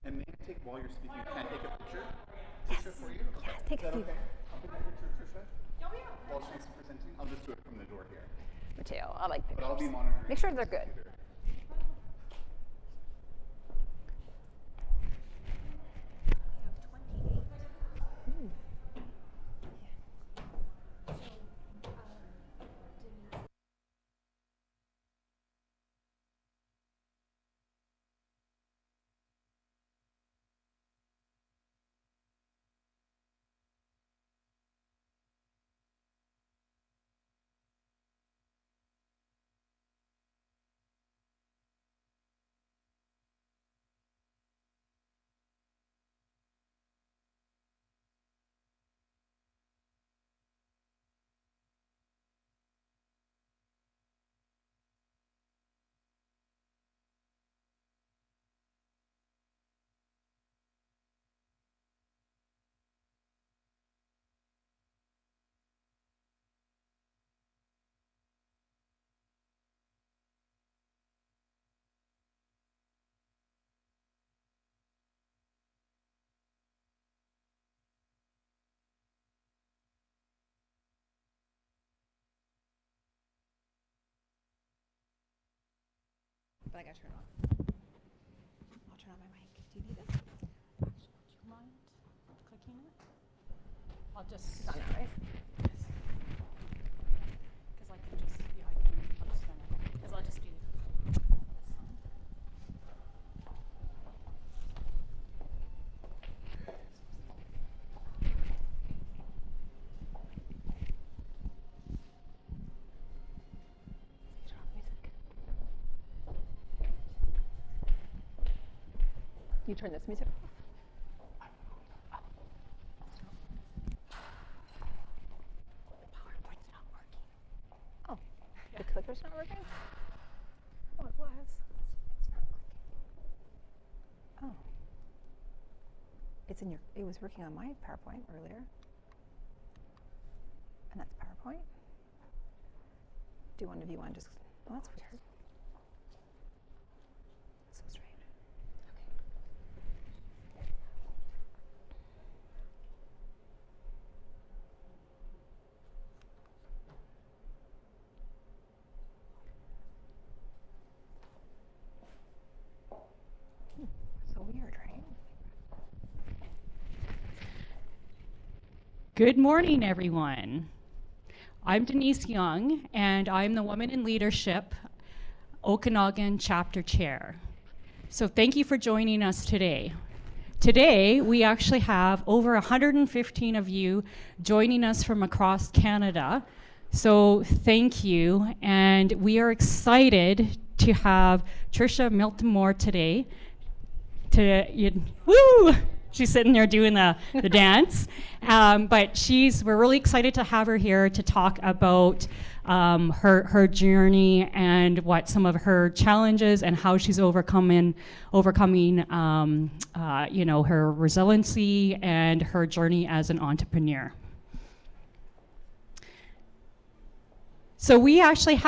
And may I take, while you're speaking, can I take a picture? Yes. Trisha, for you? Yeah, take a few. Okay? I'll take a picture of Trisha. While she's presenting, I'll just do it from the door here. Me too. I like But I'll be pictures. monitoring. Make sure they're good. But I gotta turn it on. I'll turn on my mic. Do you need this? Do you mind clicking it? I'll just. It's on now, right? Because I can just, yeah, I'll just turn it. Because I'll just do this one. Turn off music. You turn this music off? PowerPoint's not working. Oh, the clicker's not working? Oh, it was. It's not clicking. Oh. It's in your, it was working on my PowerPoint earlier. And that's PowerPoint. Do you want to just, oh, that's weird. So strange. So weird, right? Good morning, everyone. I'm Denise Young, and I'm the Women in Leadership Okanagan Chapter Chair. So thank you for joining us today. Today, we actually have over 115 of you joining us from across Canada. So thank you, and we are excited to have Trisha Miltimore today. Woo! She's sitting there doing the dance. But we're really excited to have her here to talk about her journey and what some of her challenges and how she's overcoming her resiliency and her journey as an entrepreneur. So we actually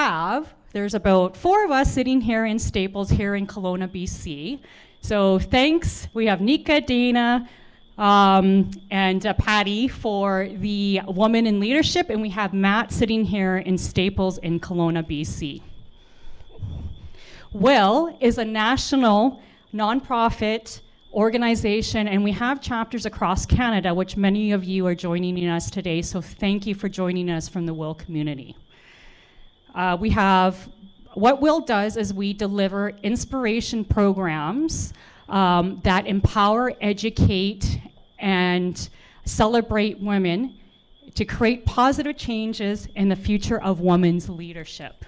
there's about 4 of us sitting here in Staples here in Kelowna, BC. So thanks. We have Nika, Dana, and Patty for the Woman in Leadership, and we have Matt sitting here in Staples in Kelowna, BC. WIL is a national nonprofit organization, and we have chapters across Canada, which many of you are joining us today, so thank you for joining us from the WIL community. What WIL does is we deliver inspiration programs that empower, educate, and celebrate women to create positive changes in the future of women's leadership.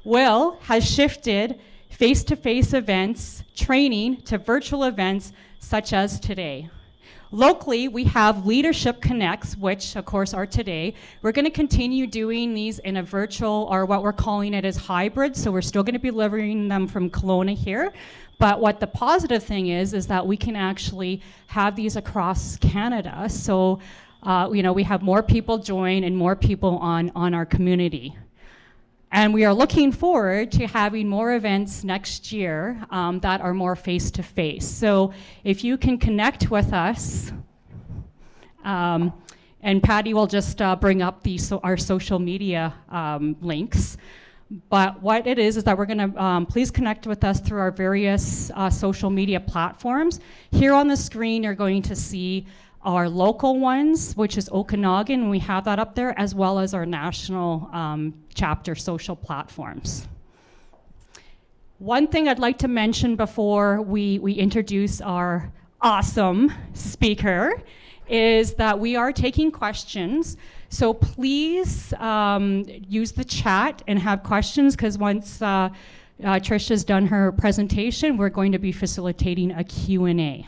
WIL has shifted face-to-face events, training to virtual events such as today. Locally, we have Leadership Connects, which of course are today. We're going to continue doing these in a virtual, or what we're calling it as hybrid, so we're still going to be delivering them from Kelowna here. But what the positive thing is that we can actually have these across Canada. So, we have more people join and more people on our community. And we are looking forward to having more events next year that are more face-to-face. So if you can connect with us, and Patty will just bring up our social media links. But what it is that we're going to please connect with us through our various social media platforms. Here on the screen, you're going to see our local ones, which is Okanagan. We have that up there, as well as our national chapter social platforms. One thing I'd like to mention before we introduce our awesome speaker is that we are taking questions. So please use the chat and have questions, because once Trisha's done her presentation, we're going to be facilitating a Q&A.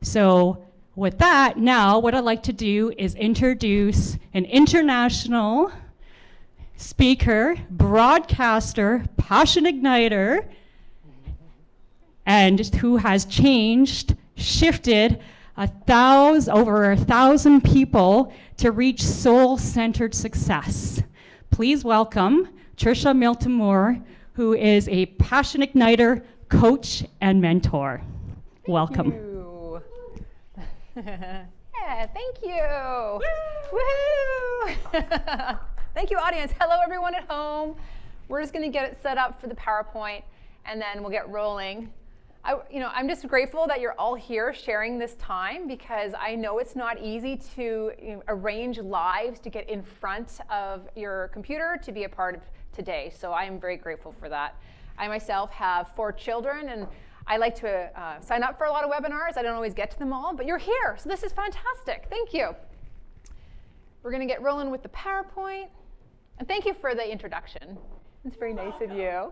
So with that, now what I'd like to do is introduce an international speaker, broadcaster, passion igniter, and who has shifted over 1,000 people to reach soul-centered success. Please welcome Trisha Miltimore, who is a passion igniter, coach, and mentor. Welcome. Thank you. Yeah, thank you. Woohoo! Thank you, audience. Hello, everyone at home. We're just going to get it set up for the PowerPoint, and then we'll get rolling. I'm just grateful that you're all here sharing this time, because I know it's not easy to arrange lives to get in front of your computer to be a part of today. So I am very grateful for that. I myself have 4 children, and I like to sign up for a lot of webinars. I don't always get to them all, but you're here, so this is fantastic. Thank you. We're going to get rolling with the PowerPoint. And thank you for the introduction. It's very nice of you.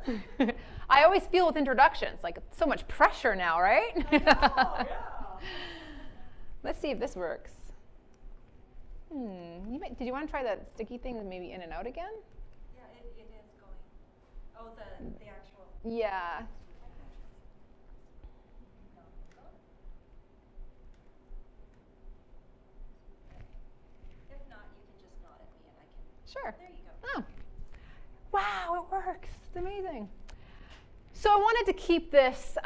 I always feel with introductions, like so much pressure now, right? I know, yeah. Let's see if this works. Did you want to try that sticky thing maybe in and out again? Yeah, it is going. Oh, the actual. Yeah. If not, you can just nod at me and I can. Sure. There you go. Oh. Wow, it works. It's amazing. So I wanted to keep this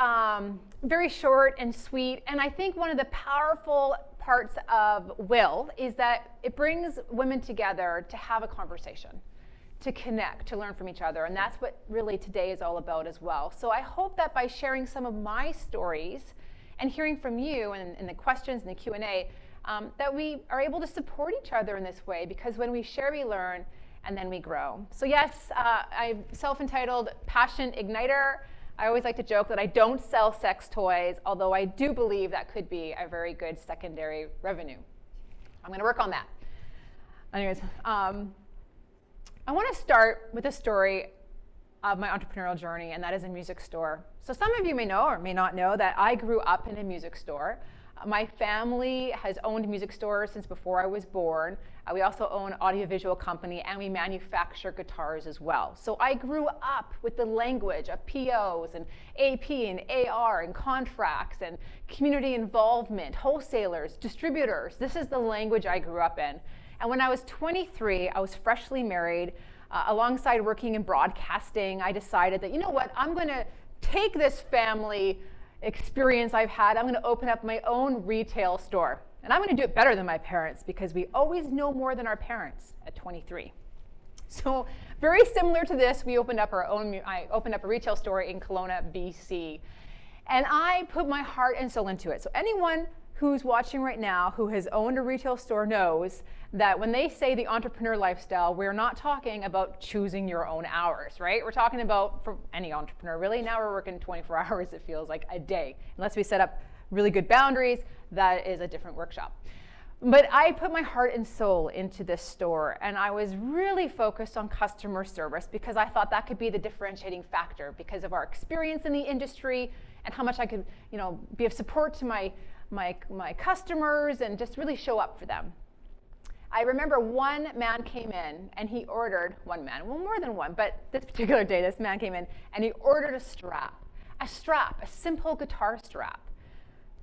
very short and sweet. And I think one of the powerful parts of Will is that it brings women together to have a conversation, to connect, to learn from each other. And that's what really today is all about as well. So I hope that by sharing some of my stories and hearing from you and the questions and the Q&A, that we are able to support each other in this way, because when we share, we learn, and then we grow. So yes, I'm self-entitled Passion Igniter. I always like to joke that I don't sell sex toys, although I do believe that could be a very good secondary revenue. I'm going to work on that. Anyways, I want to start with a story of my entrepreneurial journey, and that is a music store. So some of you may know or may not know that I grew up in a music store. My family has owned music stores since before I was born. We also own an audiovisual company, and we manufacture guitars as well. So I grew up with the language of POs and AP and AR and contracts and community involvement, wholesalers, distributors. This is the language I grew up in. And when I was 23, I was freshly married. Alongside working in broadcasting, I decided that, you know what, I'm going to take this family experience I've had, I'm going to open up my own retail store. And I'm going to do it better than my parents, because we always know more than our parents at 23. So very similar to this, I opened up a retail store in Kelowna, BC. And I put my heart and soul into it. So anyone who's watching right now who has owned a retail store knows that when they say the entrepreneur lifestyle, we're not talking about choosing your own hours, right? We're talking about, for any entrepreneur really, now we're working 24 hours, it feels like, a day. Unless we set up really good boundaries, that is a different workshop. But I put my heart and soul into this store, and I was really focused on customer service, because I thought that could be the differentiating factor because of our experience in the industry and how much I could, be of support to my customers and just really show up for them. I remember one man came in and he ordered, more than one, but this particular day, this man came in and he ordered a strap, a simple guitar strap.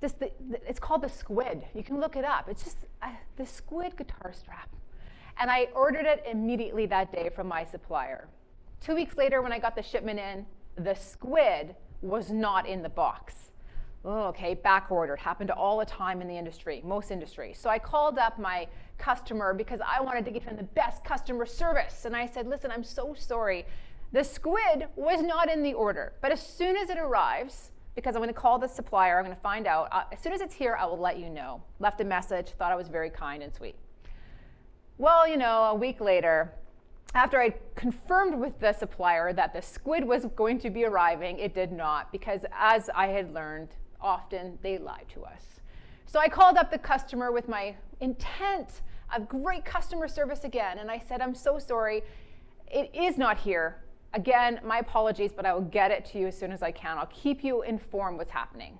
It's called the Squid. You can look it up. It's just the Squid guitar strap. And I ordered it immediately that day from my supplier. 2 weeks later, when I got the shipment in, the squid was not in the box. Oh, okay, back ordered. Happened all the time in the industry, most industries. So I called up my customer because I wanted to give him the best customer service. And I said, listen, I'm so sorry. The squid was not in the order. But as soon as it arrives, because I'm going to call the supplier, I'm going to find out. As soon as it's here, I will let you know. Left a message, thought I was very kind and sweet. Well, you know, a week later, after I confirmed with the supplier that the squid was going to be arriving, it did not, because as I had learned, often they lie to us. So I called up the customer with my intent of great customer service again, and I said, I'm so sorry, it is not here. Again, my apologies, but I will get it to you as soon as I can. I'll keep you informed what's happening.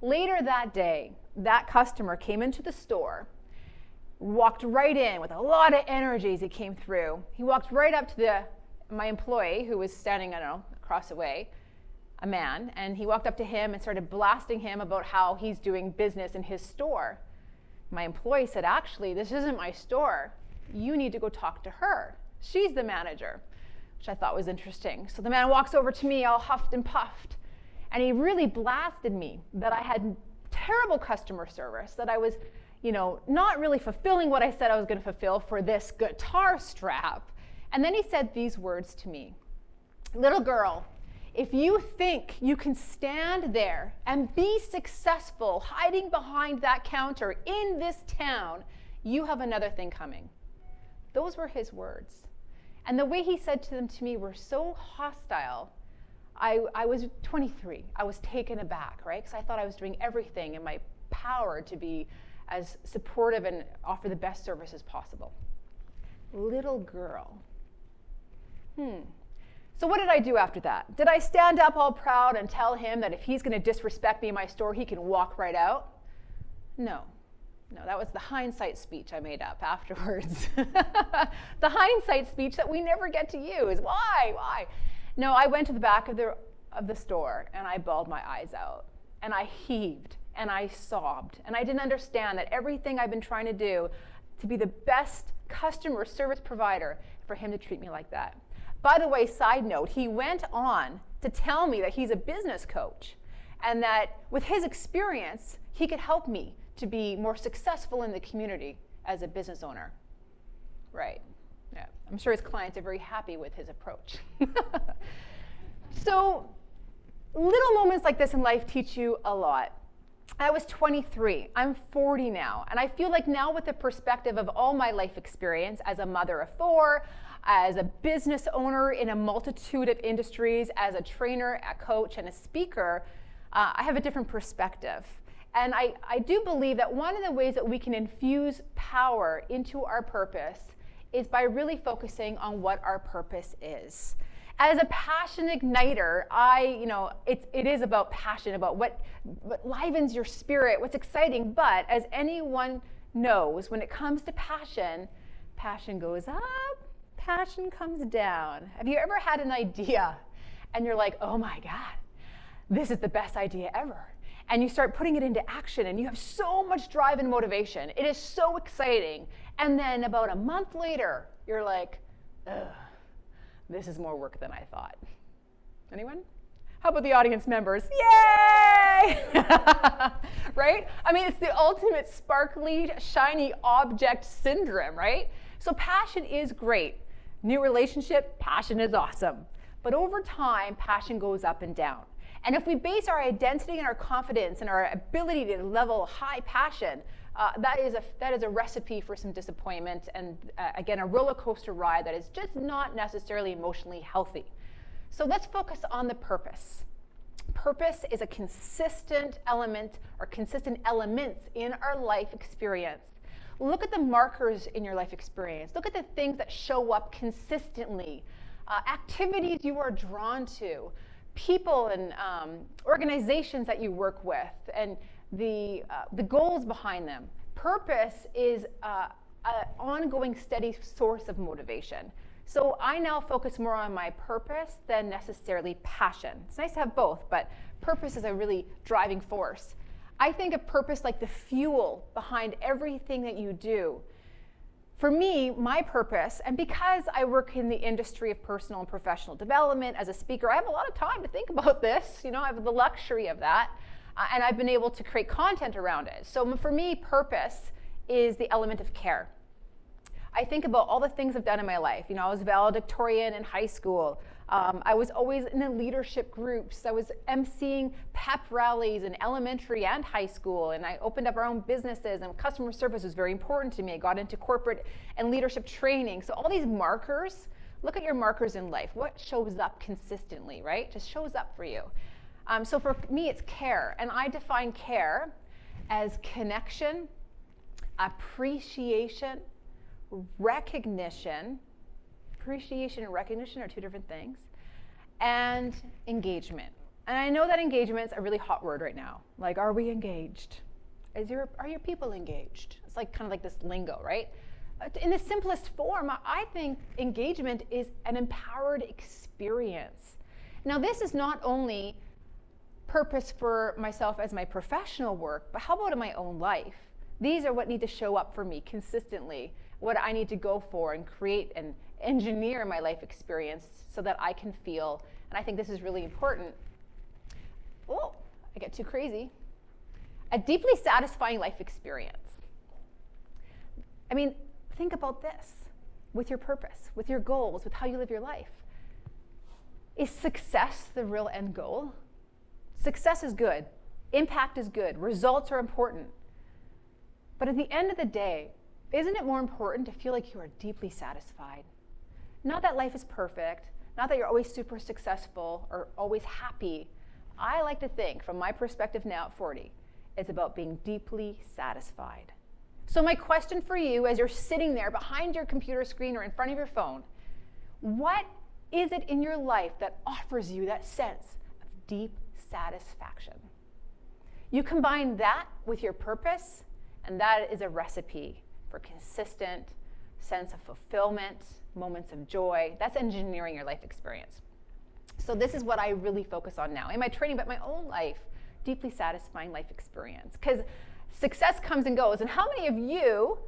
Later that day, that customer came into the store, walked right in with a lot of energy as he came through. He walked right up to my employee who was standing, I don't know, across the way, a man, and he walked up to him and started blasting him about how he's doing business in his store. My employee said, actually, this isn't my store. You need to go talk to her. She's the manager, which I thought was interesting. So the man walks over to me all huffed and puffed, and he really blasted me that I had terrible customer service, that I was, you know, not really fulfilling what I said I was going to fulfill for this guitar strap. And then he said these words to me, little girl, if you think you can stand there and be successful hiding behind that counter in this town, you have another thing coming. Those were his words. And the way he said them to me were so hostile. I was 23. I was taken aback, right? Because I thought I was doing everything in my power to be as supportive and offer the best service as possible. Little girl. So what did I do after that? Did I stand up all proud and tell him that if he's going to disrespect me in my store, he can walk right out? No. No, that was the hindsight speech I made up afterwards. The hindsight speech that we never get to use. Why? No, I went to the back of the store and I bawled my eyes out. And I heaved and I sobbed. And I didn't understand that everything I've been trying to do to be the best customer service provider, for him to treat me like that. By the way, side note, he went on to tell me that he's a business coach and that with his experience, he could help me to be more successful in the community as a business owner. Right. Yeah. I'm sure his clients are very happy with his approach. So little moments like this in life teach you a lot. I was 23. I'm 40 now. And I feel like now with the perspective of all my life experience as a mother of 4, as a business owner in a multitude of industries, as a trainer, a coach, and a speaker, I have a different perspective. And I do believe that one of the ways that we can infuse power into our purpose is by really focusing on what our purpose is. As a passion igniter, it is about passion, about what livens your spirit, what's exciting. But as anyone knows, when it comes to passion, passion goes up, passion comes down. Have you ever had an idea and you're like, oh my God, this is the best idea ever? And you start putting it into action and you have so much drive and motivation. It is so exciting. And then about a month later, you're like, ugh, this is more work than I thought. Anyone? How about the audience members? Yay! Right? I mean, it's the ultimate sparkly, shiny object syndrome, right? So passion is great. New relationship, passion is awesome. But over time, passion goes up and down. And if we base our identity and our confidence and our ability to level high passion, that is a recipe for some disappointment and, again, a roller coaster ride that is just not necessarily emotionally healthy. So let's focus on the purpose. Purpose is a consistent element or consistent elements in our life experience. Look at the markers in your life experience. Look at the things that show up consistently, activities you are drawn to, people and organizations that you work with, and the goals behind them. Purpose is an ongoing, steady source of motivation. So I now focus more on my purpose than necessarily passion. It's nice to have both, but purpose is a really driving force. I think of purpose like the fuel behind everything that you do. For me, my purpose, and because I work in the industry of personal and professional development as a speaker, I have a lot of time to think about this. You know, I have the luxury of that, and I've been able to create content around it. So for me, purpose is the element of care. I think about all the things I've done in my life. You know, I was valedictorian in high school. I was always in the leadership groups. I was emceeing pep rallies in elementary and high school, and I opened up our own businesses, and customer service was very important to me. I got into corporate and leadership training. So all these markers, look at your markers in life. What shows up consistently, right? Just shows up for you. So for me, it's care, and I define care as connection, appreciation, recognition. Appreciation and recognition are two different things, and engagement. And I know that engagement's a really hot word right now. Like, are we engaged? Are your people engaged? It's like kind of like this lingo, right? In the simplest form, I think engagement is an empowered experience. Now, this is not only purpose for myself as my professional work, but how about in my own life? These are what need to show up for me consistently, what I need to go for and create and engineer my life experience so that I can feel, and I think this is really important. Oh, I get too crazy. A deeply satisfying life experience. I mean, think about this with your purpose, with your goals, with how you live your life. Is success the real end goal? Success is good. Impact is good. Results are important. But at the end of the day, isn't it more important to feel like you are deeply satisfied? Not that life is perfect, not that you're always super successful or always happy. I like to think, from my perspective now at 40, it's about being deeply satisfied. So my question for you, as you're sitting there behind your computer screen or in front of your phone, what is it in your life that offers you that sense of deep satisfaction? You combine that with your purpose, and that is a recipe for consistent sense of fulfillment, moments of joy. That's engineering your life experience. So this is what I really focus on now in my training, but my own life, deeply satisfying life experience. Because success comes and goes. And how many of you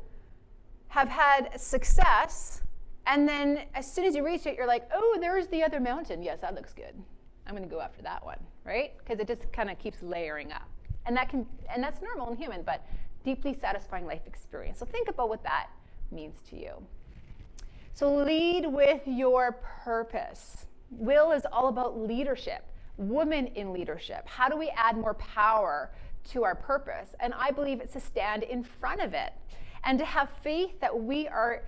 have had success, and then as soon as you reach it, you're like, oh, there's the other mountain. Yes, that looks good. I'm going to go after that one, right? Because it just kind of keeps layering up. And that's normal and human, but deeply satisfying life experience. So think about what that means to you. So lead with your purpose. Will is all about leadership, women in leadership. How do we add more power to our purpose? And I believe it's to stand in front of it and to have faith that we are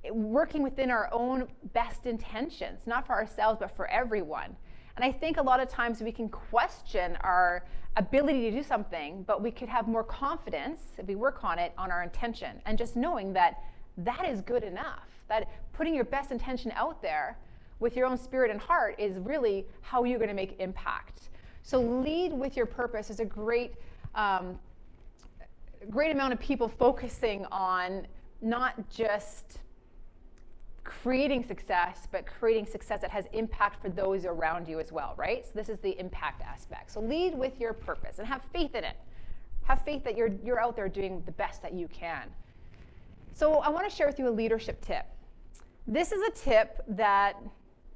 working within our own best intentions, not for ourselves, but for everyone. And I think a lot of times we can question our ability to do something, but we could have more confidence if we work on it, on our intention, and just knowing that that is good enough, that putting your best intention out there with your own spirit and heart is really how you're going to make impact. So lead with your purpose is a great amount of people focusing on not just creating success, but creating success that has impact for those around you as well, right? So this is the impact aspect. So lead with your purpose and have faith in it. Have faith that you're out there doing the best that you can. So I want to share with you a leadership tip. This is a tip that,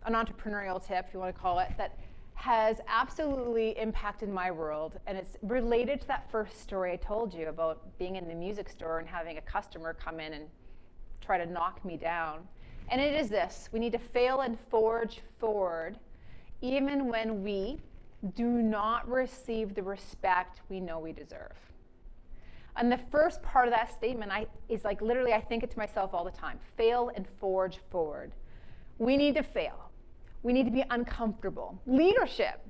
an entrepreneurial tip, if you want to call it, that has absolutely impacted my world. And it's related to that first story I told you about being in the music store and having a customer come in and try to knock me down. And it is this: we need to fail and forge forward even when we do not receive the respect we know we deserve. And the first part of that statement is like literally, I think it to myself all the time. Fail and forge forward. We need to fail. We need to be uncomfortable. Leadership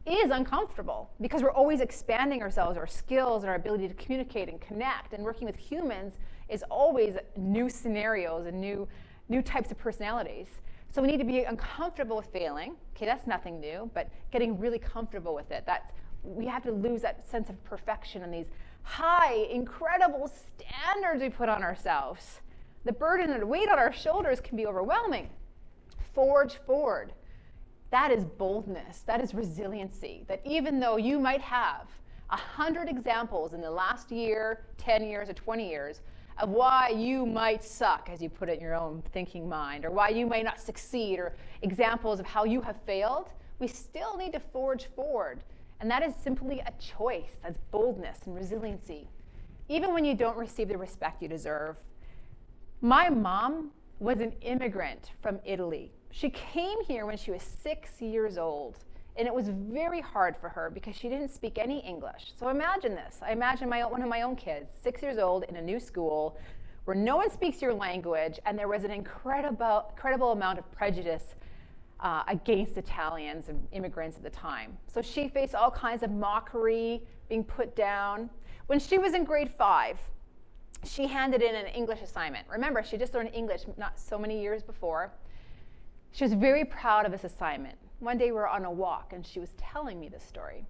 is uncomfortable because we're always expanding ourselves, our skills, and our ability to communicate and connect. And working with humans is always new scenarios and new types of personalities. So we need to be uncomfortable with failing. Okay, that's nothing new, but getting really comfortable with it. We have to lose that sense of perfection and these high, incredible standards we put on ourselves. The burden and weight on our shoulders can be overwhelming. Forge forward. That is boldness. That is resiliency. That even though you might have 100 examples in the last year, 10 years, or 20 years of why you might suck, as you put it in your own thinking mind, or why you may not succeed, or examples of how you have failed, we still need to forge forward. And that is simply a choice. That's boldness and resiliency. Even when you don't receive the respect you deserve. My mom was an immigrant from Italy. She came here when she was 6 years old. And it was very hard for her because she didn't speak any English. So imagine this. I imagine one of my own kids, 6 years old, in a new school where no one speaks your language, and there was an incredible amount of prejudice against Italians and immigrants at the time. So she faced all kinds of mockery, being put down. When she was in grade 5, she handed in an English assignment. Remember, she just learned English not so many years before. She was very proud of this assignment. One day we were on a walk, and she was telling me this story.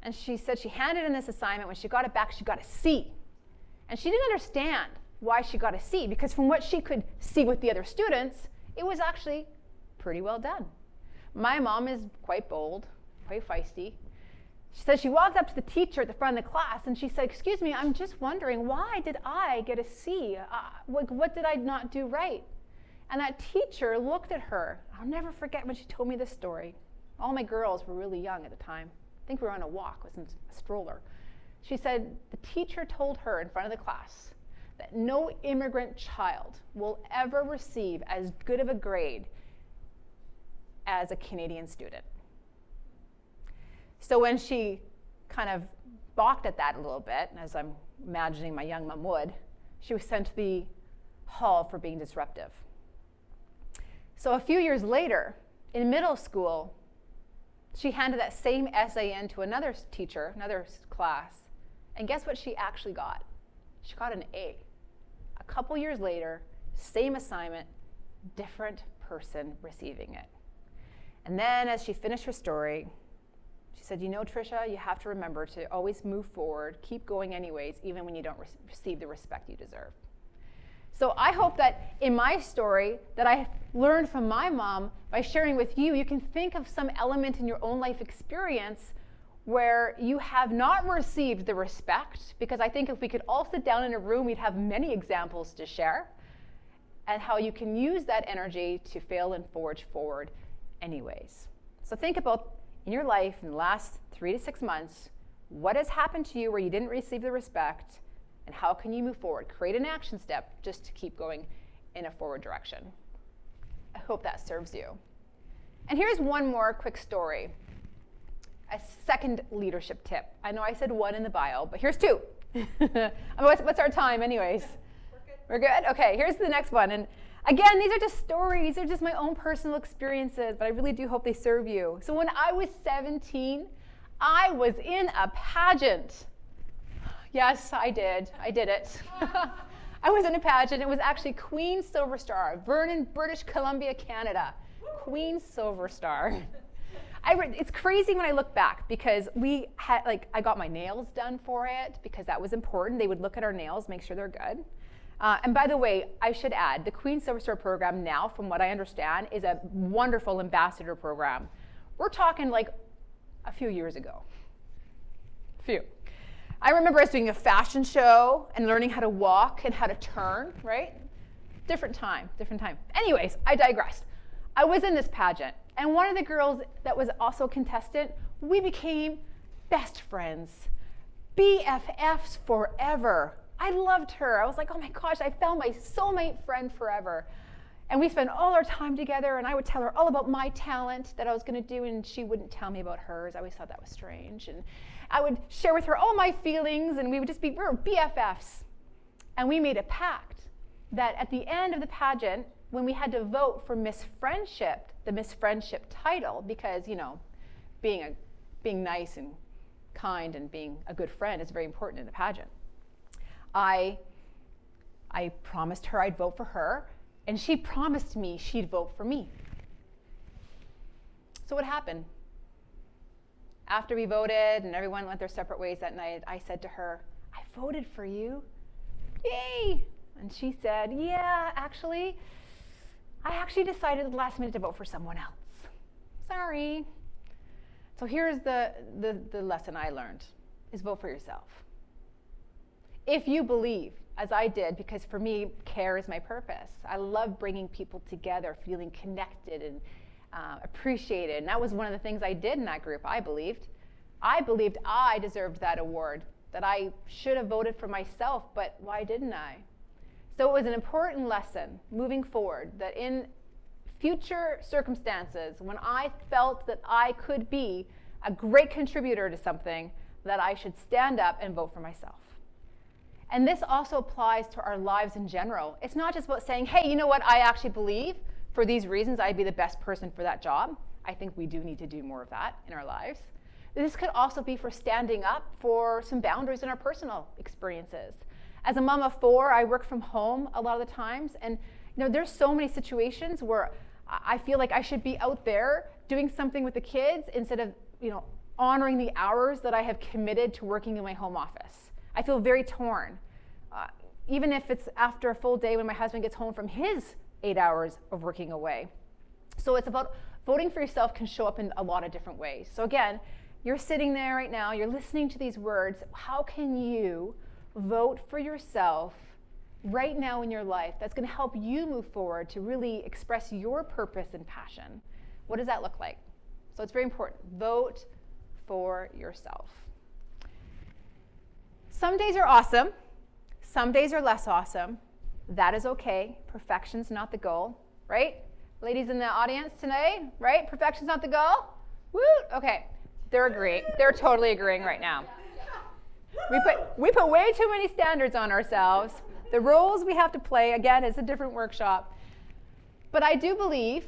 And she said she handed in this assignment. When she got it back, she got a C. And she didn't understand why she got a C, because from what she could see with the other students, it was actually pretty well done. My mom is quite bold, quite feisty. She said she walked up to the teacher at the front of the class, and she said, "Excuse me, I'm just wondering, why did I get a C? What did I not do right?" And that teacher looked at her. I'll never forget when she told me this story. All my girls were really young at the time. I think we were on a walk with a stroller. She said the teacher told her in front of the class that no immigrant child will ever receive as good of a grade as a Canadian student. So when she kind of balked at that a little bit, as I'm imagining my young mom would, she was sent to the hall for being disruptive. So a few years later, in middle school, she handed that same essay in to another teacher, another class, and guess what she actually got? She got an A. A couple years later, same assignment, different person receiving it. And then as she finished her story, she said, "You know, Trisha, you have to remember to always move forward, keep going anyways, even when you don't receive the respect you deserve." So I hope that in my story that I learned from my mom, by sharing with you, you can think of some element in your own life experience where you have not received the respect, because I think if we could all sit down in a room, we'd have many examples to share, and how you can use that energy to fail and forge forward anyways. So think about in your life in the last 3 to 6 months, what has happened to you where you didn't receive the respect, and how can you move forward? Create an action step just to keep going in a forward direction. I hope that serves you. And here's one more quick story. A second leadership tip. I know I said one in the bio, but here's two. What's our time anyways? We're good? Okay, here's the next one. And again, these are just stories. They're just my own personal experiences, but I really do hope they serve you. So when I was 17, I was in a pageant. Yes, I did. I did it. I was in a pageant. It was actually Queen Silver Star, Vernon, British Columbia, Canada. Queen Silver Star. It's crazy when I look back, because we had, I got my nails done for it because that was important. They would look at our nails, make sure they're good. And by the way, I should add, the Queen Silver Star program now, from what I understand, is a wonderful ambassador program. We're talking like a few years ago. I remember us doing a fashion show and learning how to walk and how to turn, right? Different time. Anyways, I digressed. I was in this pageant, and one of the girls that was also a contestant, we became best friends, BFFs forever. I loved her. I was like, oh my gosh, I found my soulmate friend forever. And we spent all our time together, and I would tell her all about my talent that I was going to do, and she wouldn't tell me about hers. I always thought that was strange. And I would share with her all my feelings, and we were BFFs. And we made a pact that at the end of the pageant, when we had to vote for Miss Friendship, the Miss Friendship title, because, you know, being nice and kind and being a good friend is very important in the pageant. I promised her I'd vote for her, and she promised me she'd vote for me. So what happened? After we voted and everyone went their separate ways that night, I said to her, "I voted for you. Yay!" And she said, "Yeah, actually, I actually decided at the last minute to vote for someone else. Sorry." So here's the lesson I learned, is vote for yourself. if you believe, as I did, because for me, care is my purpose. I love bringing people together, feeling connected and appreciated. And that was one of the things I did in that group. I believed I deserved that award, that I should have voted for myself, but why didn't I? So it was an important lesson moving forward, that in future circumstances, when I felt that I could be a great contributor to something, that I should stand up and vote for myself. And this also applies to our lives in general. It's not just about saying, hey, you know what, I actually believe for these reasons I'd be the best person for that job. I think we do need to do more of that in our lives. This could also be for standing up for some boundaries in our personal experiences. As a mom of 4, I work from home a lot of the times, and there's so many situations where I feel like I should be out there doing something with the kids instead of honoring the hours that I have committed to working in my home office. I feel very torn. Even if it's after a full day when my husband gets home from his 8 hours of working away. So it's about voting for yourself can show up in a lot of different ways. So again, you're sitting there right now, you're listening to these words. How can you vote for yourself right now in your life that's going to help you move forward to really express your purpose and passion? What does that look like? So it's very important. Vote for yourself. Some days are awesome. Some days are less awesome. That is okay. Perfection's not the goal, right? Ladies in the audience today, right? Perfection's not the goal? Woo! Okay. They're agreeing. They're totally agreeing right now. We put way too many standards on ourselves. The roles we have to play, again, is a different workshop. But I do believe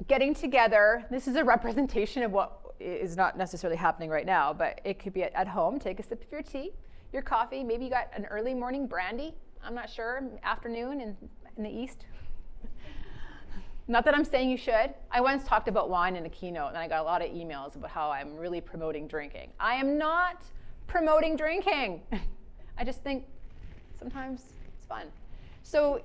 getting together, this is a representation of what is not necessarily happening right now, but it could be at home. Take a sip of your tea, your coffee. Maybe you got an early morning brandy. I'm not sure. Afternoon in the East. Not that I'm saying you should. I once talked about wine in a keynote, and I got a lot of emails about how I'm really promoting drinking. I am not promoting drinking. I just think sometimes it's fun. So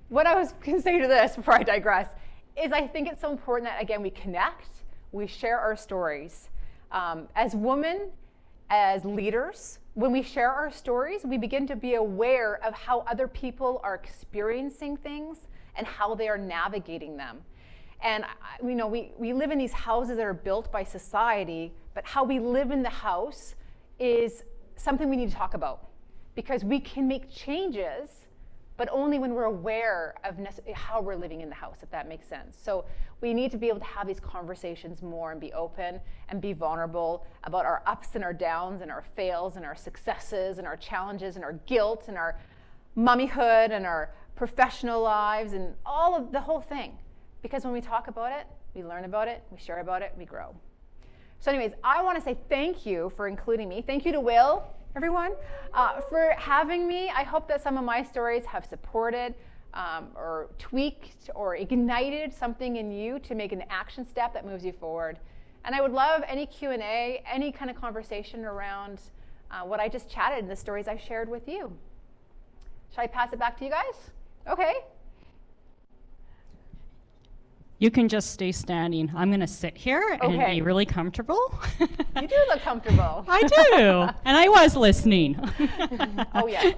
what I was going to say to this before I digress is I think it's so important that, again, we connect, we share our stories. As women, as leaders, when we share our stories, we begin to be aware of how other people are experiencing things and how they are navigating them. And we live in these houses that are built by society, but how we live in the house is something we need to talk about, because we can make changes, but only when we're aware of how we're living in the house, if that makes sense. So we need to be able to have these conversations more and be open and be vulnerable about our ups and our downs and our fails and our successes and our challenges and our guilt and our mummyhood and our professional lives and all of the whole thing. Because when we talk about it, we learn about it, we share about it, we grow. So anyways, I want to say thank you for including me. Thank you to Will, everyone, for having me. I hope that some of my stories have supported or tweaked or ignited something in you to make an action step that moves you forward. And I would love any Q&A, any kind of conversation around what I just chatted and the stories I shared with you. Shall I pass it back to you guys? Okay. You can just stay standing. I'm going to sit here and be really comfortable. You do look comfortable. I do. And I was listening. Oh, yes.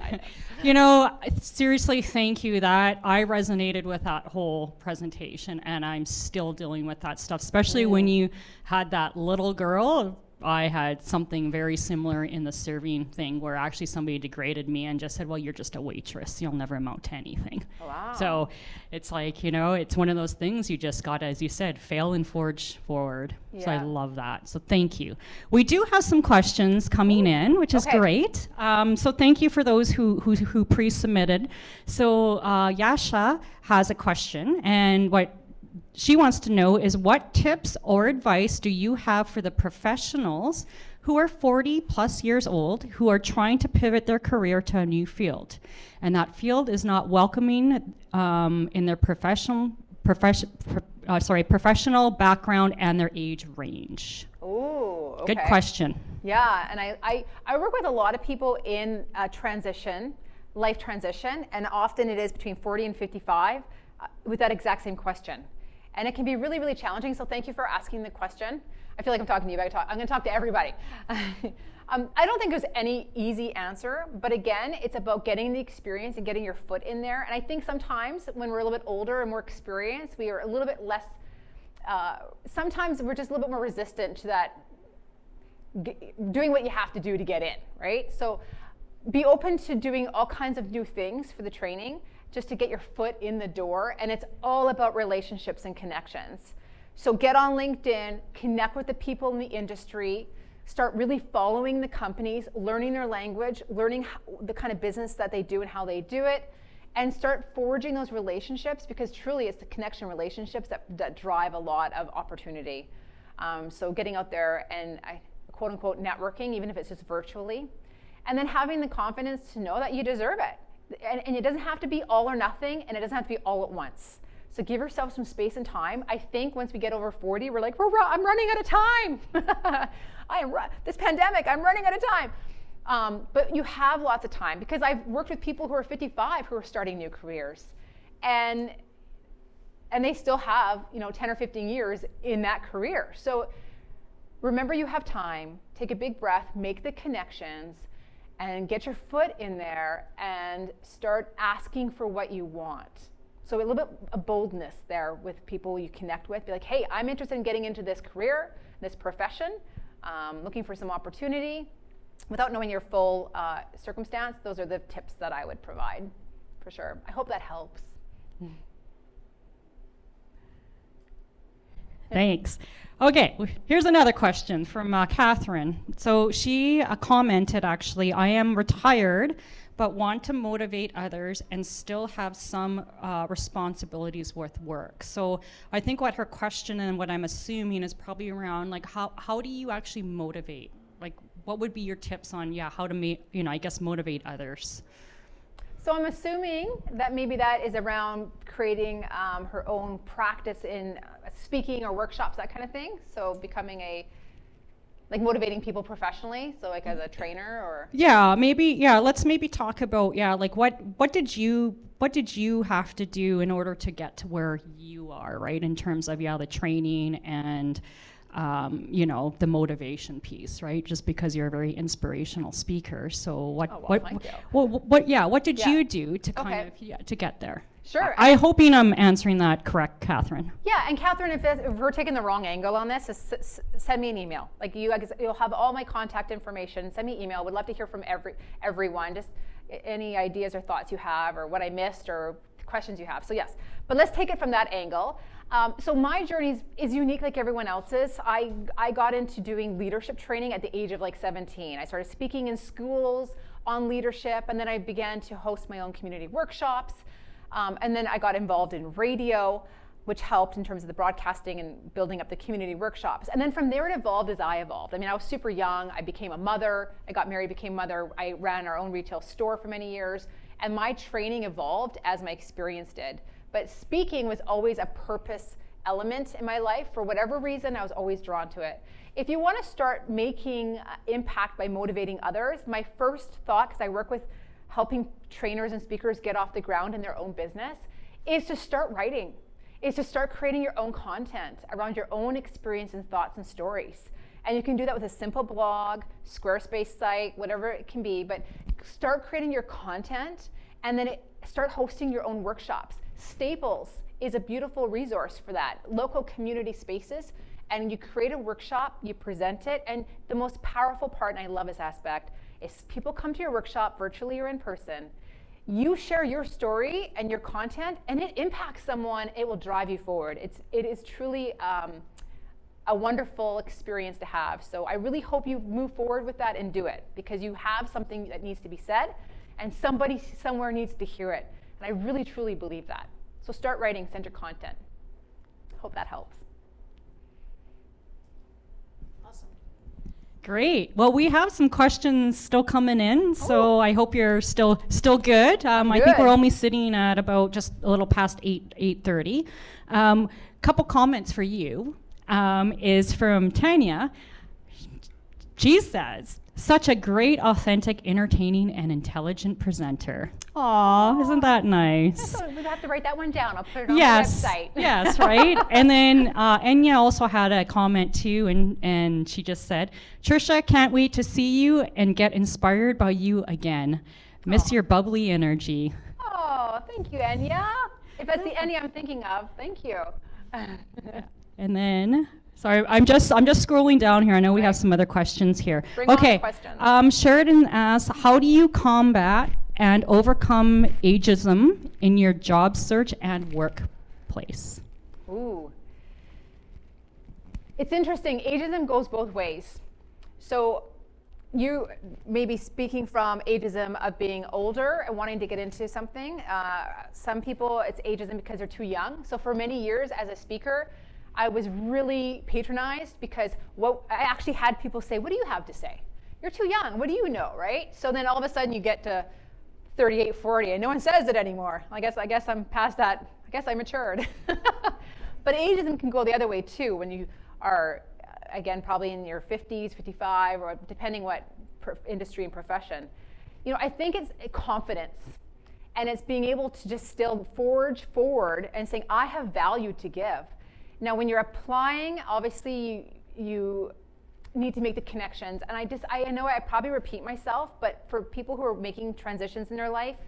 I know. Seriously, thank you. That I resonated with that whole presentation, and I'm still dealing with that stuff, especially when you had that little girl. I had something very similar in the serving thing where actually somebody degraded me and just said, well, you're just a waitress. You'll never amount to anything. Wow. So it's like, it's one of those things you just got to, as you said, fail and forge forward. Yeah. So I love that. So thank you. We do have some questions coming in, which is great. So thank you for those who pre-submitted. So Yasha has a question, and what she wants to know is, what tips or advice do you have for the professionals who are 40 plus years old who are trying to pivot their career to a new field, and that field is not welcoming in their professional background and their age range? Ooh, okay. Good question. Yeah, and I work with a lot of people in life transition, and often it is between 40 and 55 with that exact same question. And it can be really, really challenging, so thank you for asking the question. I feel like I'm talking to you, but I'm going to talk to everybody. I don't think there's any easy answer, but again, it's about getting the experience and getting your foot in there. And I think sometimes when we're a little bit older and more experienced, we are a little bit less, sometimes we're just a little bit more resistant to that, doing what you have to do to get in, right? So be open to doing all kinds of new things for the training, just to get your foot in the door. And it's all about relationships and connections. So get on LinkedIn, connect with the people in the industry, start really following the companies, learning their language, learning the kind of business that they do and how they do it, and start forging those relationships, because truly it's the connection relationships that drive a lot of opportunity. So getting out there and quote unquote networking, even if it's just virtually, and then having the confidence to know that you deserve it. And it doesn't have to be all or nothing, and it doesn't have to be all at once. So give yourself some space and time. I think once we get over 40, we're like, I'm running out of time. This pandemic, I'm running out of time. But you have lots of time, because I've worked with people who are 55 who are starting new careers. And they still have 10 or 15 years in that career. So remember, you have time. Take a big breath, make the connections, and get your foot in there and start asking for what you want. So a little bit of boldness there with people you connect with. Be like, hey, I'm interested in getting into this career, this profession, looking for some opportunity. Without knowing your full circumstance, those are the tips that I would provide, for sure. I hope that helps. Thanks. Okay, here's another question from Catherine. So she commented, actually, I am retired, but want to motivate others and still have some responsibilities with work. So I think what her question and what I'm assuming is probably around, like, how do you actually motivate? Like, what would be your tips on, how to I guess motivate others? So I'm assuming that maybe that is around creating her own practice in speaking or workshops, that kind of thing. So becoming motivating people professionally. So like as a trainer or. Let's maybe talk about, like what did you have to do in order to get to where you are, right? In terms of, the training and, the motivation piece, right? Just because you're a very inspirational speaker. So what did you do to kind of to get there? Sure. I'm hoping I'm answering that correct, Catherine. Yeah, and Catherine, if we're taking the wrong angle on this, send me an email. Like you'll have all my contact information. Send me an email. Would love to hear from everyone. Just any ideas or thoughts you have, or what I missed, or questions you have. So yes, but let's take it from that angle. So my journey is unique like everyone else's. I got into doing leadership training at the age of 17. I started speaking in schools on leadership, and then I began to host my own community workshops. And then I got involved in radio, which helped in terms of the broadcasting and building up the community workshops. And then from there it evolved as I evolved. I mean, I was super young. I became a mother. I got married, became a mother. I ran our own retail store for many years. And my training evolved as my experience did. But speaking was always a purpose element in my life. For whatever reason, I was always drawn to it. If you want to start making impact by motivating others, my first thought, because I work with helping trainers and speakers get off the ground in their own business, is to start writing, is to start creating your own content around your own experience and thoughts and stories. And you can do that with a simple blog, Squarespace site, whatever it can be, but start creating your content and then start hosting your own workshops. Staples is a beautiful resource for that. Local community spaces, and you create a workshop, you present it, and the most powerful part, and I love this aspect, is people come to your workshop virtually or in person, you share your story and your content, and it impacts someone, it will drive you forward. It is truly a wonderful experience to have. So I really hope you move forward with that and do it, because you have something that needs to be said, and somebody somewhere needs to hear it. And I really, truly believe that. So start writing, send your content. Hope that helps. Great. Well, we have some questions still coming in, so I hope you're still good. I think we're only sitting at about just a little past 8:30. Couple comments for you is from Tanya. She says, Such a great, authentic, entertaining, and intelligent presenter. Aw, isn't that nice? So we'll have to write that one down. I'll put it on Yes, the website. yes, right? And then Enya also had a comment too, and she just said, Trisha, can't wait to see you and get inspired by you again. Miss your bubbly energy. Oh, thank you, Enya. If that's the Enya I'm thinking of, thank you. And then, sorry, I'm just scrolling down here. I know we have some other questions here. Bring on the Okay, questions. Sheridan asks, how do you combat and overcome ageism in your job search and workplace? Ooh. It's interesting. Ageism goes both ways. So you may be speaking from ageism of being older and wanting to get into something. Some people, it's ageism because they're too young. So for many years as a speaker, I was really patronized because I actually had people say, what do you have to say? You're too young. What do you know, right? So then all of a sudden you get to 38, 40, and no one says it anymore. I guess I'm past that. I guess I matured. But ageism can go the other way too when you are, again, probably in your 50s, 55, or depending what industry and profession. I think it's confidence. And it's being able to just still forge forward and saying, I have value to give. Now, when you're applying, obviously you need to make the connections. And I know I probably repeat myself, but for people who are making transitions in their life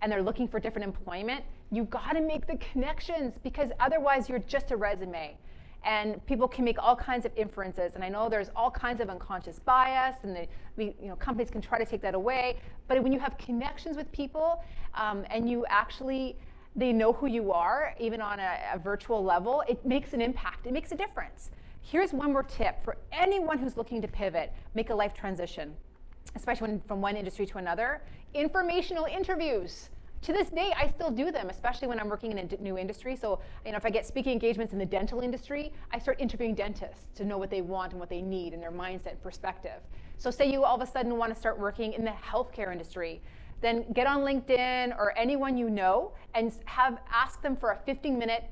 and they're looking for different employment, you gotta make the connections, because otherwise you're just a resume. And people can make all kinds of inferences. And I know there's all kinds of unconscious bias, and companies can try to take that away. But when you have connections with people, and they know who you are, even on a virtual level, it makes an impact. It makes a difference. Here's one more tip for anyone who's looking to pivot, make a life transition, especially from one industry to another. Informational interviews. To this day, I still do them, especially when I'm working in a new industry. So, if I get speaking engagements in the dental industry, I start interviewing dentists to know what they want and what they need and their mindset and perspective. So say you all of a sudden want to start working in the healthcare industry, then get on LinkedIn or anyone you know and ask them for a 15-minute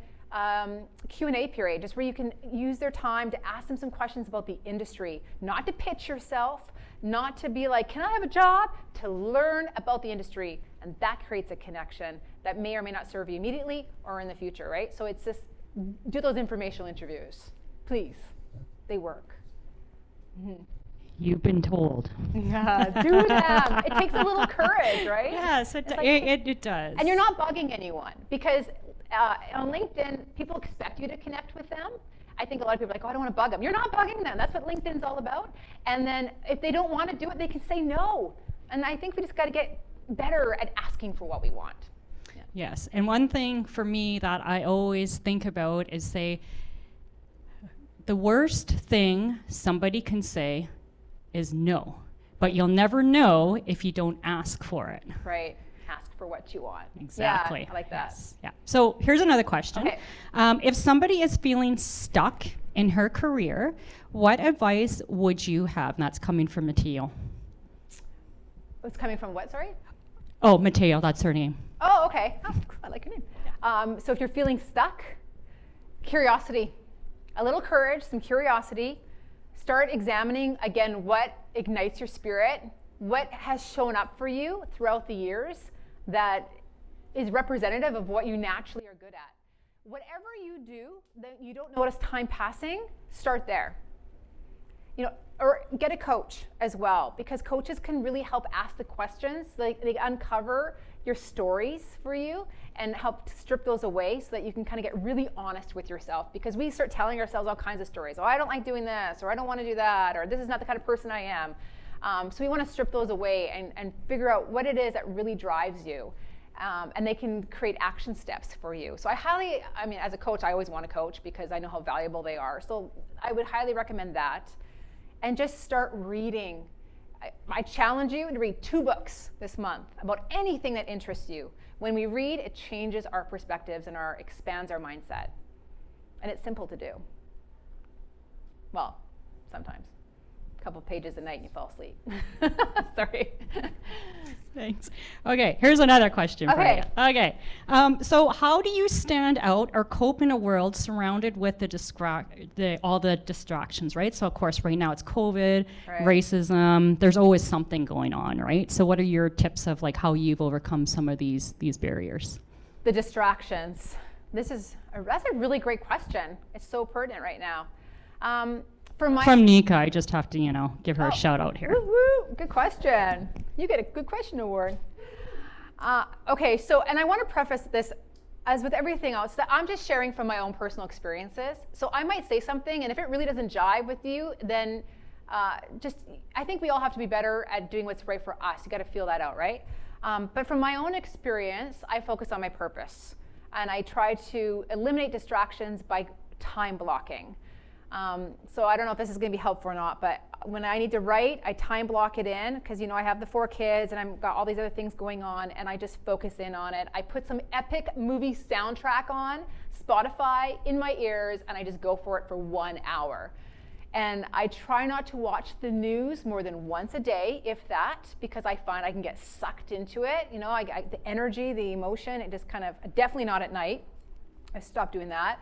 Q&A period, just where you can use their time to ask them some questions about the industry, not to pitch yourself, not to be like, can I have a job? To learn about the industry. And that creates a connection that may or may not serve you immediately or in the future, right? So it's just, do those informational interviews, please. They work. Mm-hmm. You've been told. Yeah, do them. It takes a little courage, right? Yes, it does. And you're not bugging anyone, because on LinkedIn, people expect you to connect with them. I think a lot of people are like, oh, I don't want to bug them. You're not bugging them. That's what LinkedIn's all about. And then if they don't want to do it, they can say no. And I think we just got to get better at asking for what we want. Yeah. Yes, and one thing for me that I always think about is the worst thing somebody can say is no, but you'll never know if you don't ask for it. Right. Ask for what you want. Exactly. Yeah, I like that. Yes. Yeah. So here's another question. Okay. If somebody is feeling stuck in her career, what advice would you have? And that's coming from Mateo. It's coming from what, sorry? Oh, Mateo, that's her name. Oh, okay. Oh, I like your name. Yeah. So if you're feeling stuck, curiosity, a little courage, some curiosity. Start examining, again, what ignites your spirit, what has shown up for you throughout the years that is representative of what you naturally are good at. Whatever you do that you don't notice time passing, start there. Or get a coach as well, because coaches can really help ask the questions. They uncover your stories for you and help strip those away so that you can kind of get really honest with yourself, because we start telling ourselves all kinds of stories. Oh, I don't like doing this, or I don't want to do that, or this is not the kind of person I am. So we want to strip those away and figure out what it is that really drives you. And they can create action steps for you. So as a coach, I always want to coach because I know how valuable they are. So I would highly recommend that. And just start reading. I challenge you to read 2 books this month about anything that interests you. When we read, it changes our perspectives and expands our mindset. And it's simple to do. Well, sometimes. couple pages a night and you fall asleep. Sorry. Thanks. Okay, here's another question Okay. for you. Okay, so how do you stand out or cope in a world surrounded with all the distractions, right? So of course, right now it's COVID, Right. racism. There's always something going on, right? So what are your tips of like how you've overcome some of these barriers? The distractions. That's a really great question. It's so pertinent right now. From Nika, I just have to, give her a shout out here. Woo, woo. Good question. You get a good question award. Okay, so, and I want to preface this, as with everything else, that I'm just sharing from my own personal experiences. So I might say something, and if it really doesn't jive with you, then I think we all have to be better at doing what's right for us. You got to feel that out, right? But from my own experience, I focus on my purpose. And I try to eliminate distractions by time blocking. So I don't know if this is going to be helpful or not, but when I need to write, I time block it in because I have the 4 kids and I've got all these other things going on, and I just focus in on it. I put some epic movie soundtrack on Spotify in my ears, and I just go for it for 1 hour. And I try not to watch the news more than once a day, if that, because I find I can get sucked into it. The energy, the emotion, it just kind of, definitely not at night. I stopped doing that.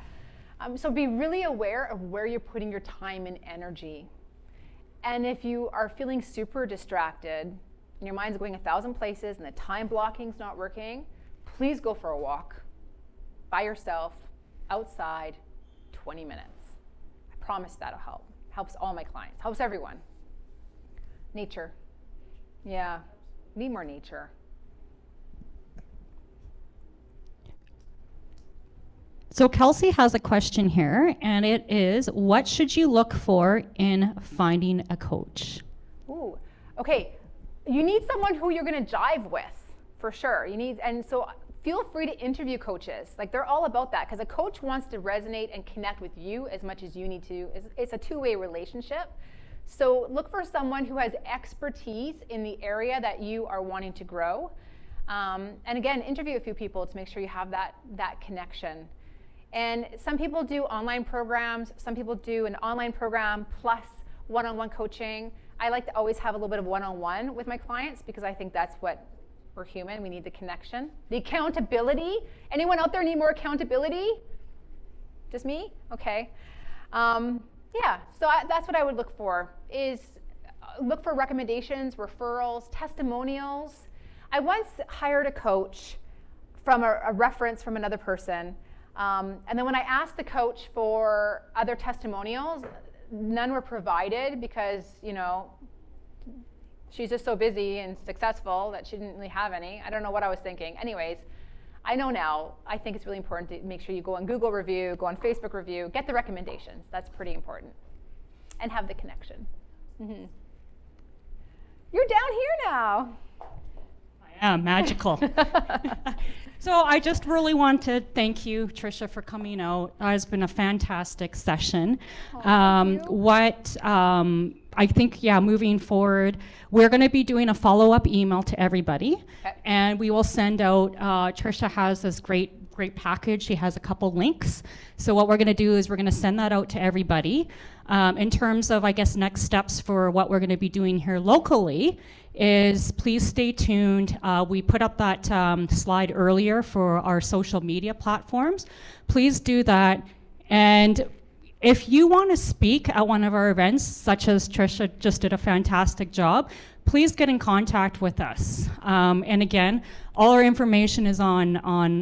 So be really aware of where you're putting your time and energy. And if you are feeling super distracted and your mind's going 1,000 places and the time blocking's not working, please go for a walk by yourself, outside, 20 minutes. I promise that'll help. Helps all my clients, helps everyone. Nature. Yeah, need more nature. So Kelsey has a question here, and it is, what should you look for in finding a coach? Ooh, okay. You need someone who you're going to jive with, for sure. And so feel free to interview coaches. Like, they're all about that, because a coach wants to resonate and connect with you as much as you need to. It's a two-way relationship. So look for someone who has expertise in the area that you are wanting to grow. And again, interview a few people to make sure you have that connection. And some people do online programs. Some people do an online program plus one-on-one coaching. I like to always have a little bit of one-on-one with my clients because I think that's what we're human. We need the connection. The accountability. Anyone out there need more accountability? Just me? Okay. Yeah, so that's what I would look for, is look for recommendations, referrals, testimonials. I once hired a coach from a reference from another person. And then when I asked the coach for other testimonials, none were provided because, she's just so busy and successful that she didn't really have any. I don't know what I was thinking. Anyways, I know now. I think it's really important to make sure you go on Google review, go on Facebook review, get the recommendations. That's pretty important. And have the connection. Mm-hmm. You're down here now. I am magical. So I just really want to thank you, Trisha, for coming out. It's been a fantastic session. Thank you. I think, moving forward, we're going to be doing a follow-up email to everybody, Okay. and we will send out, Trisha has this great package. She has a couple links. So what we're going to do is we're going to send that out to everybody. In terms of, I guess, next steps for what we're going to be doing here locally is please stay tuned. We put up that slide earlier for our social media platforms. Please do that. And if you want to speak at one of our events, such as Trisha just did a fantastic job, please get in contact with us. And again, all our information is on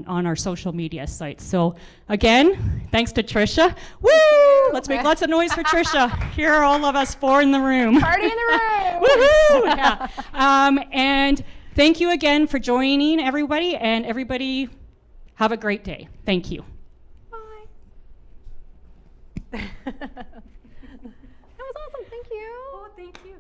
our social media sites. So again, thanks to Trisha. Woo! Let's make lots of noise for Trisha. Here are all of us 4 in the room. Party in the room. Woohoo! Yeah. And thank you again for joining, everybody. And everybody, have a great day. Thank you. That was awesome. Thank you. Oh, thank you.